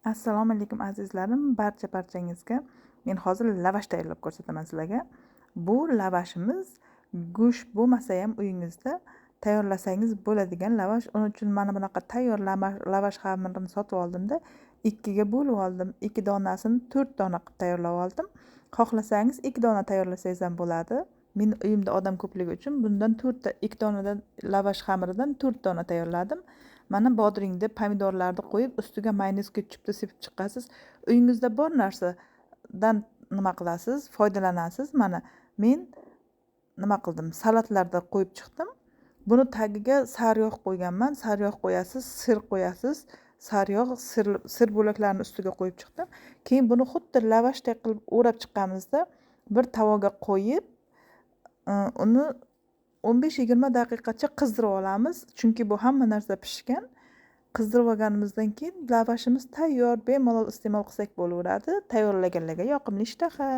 Assalomu alaykum azizlarim, barchangizga. Men hozir lavash tayyorlab ko'rsataman sizlarga. Bu lavashimiz go'sht bo'lmasa ham uyingizda tayyorlasangiz bo'ladigan lavash. Uning uchun mana bunaqa tayyor lavash xamirini sotib oldimda, ikkiga bo'lib oldim. 2 donasini 4 dona qilib tayyorlab oldim. Xohlasangiz 2 dona tayyorlasangiz ham bo'ladi. Men uyimda odam ko'pligi uchun bundan 2 donadan lavash xamiridan 4 dona tayyorladim. Mana bodringni, pomidorlarni qo'yib, ustiga mayonez ketchupni sepib chiqasiz. Uyingizda bor narsadan nima qilasiz? Foydalanasiz. Mana men nima qildim? Salatlarda qo'yib chiqdim. Buni tagiga sariyog' qo'yganman. Sariyog' qo'yasiz, sir qo'yasiz. Sariyog', sir bo'laklarini ustiga qo'yib chiqdim. Keyin buni xuddi lavashdek qilib o'rab chiqqanimizda bir tavoga qo'yib, uni 15-20 daqiqacha qizdirib olamiz. Chunki bu hamma narsa pishgan. Qizdirib olganimizdan keyin lavashimiz tayyor, bemalol iste'mol qilsak bo'laveradi. Tayyorlaganlarga yoqimli ishtaha.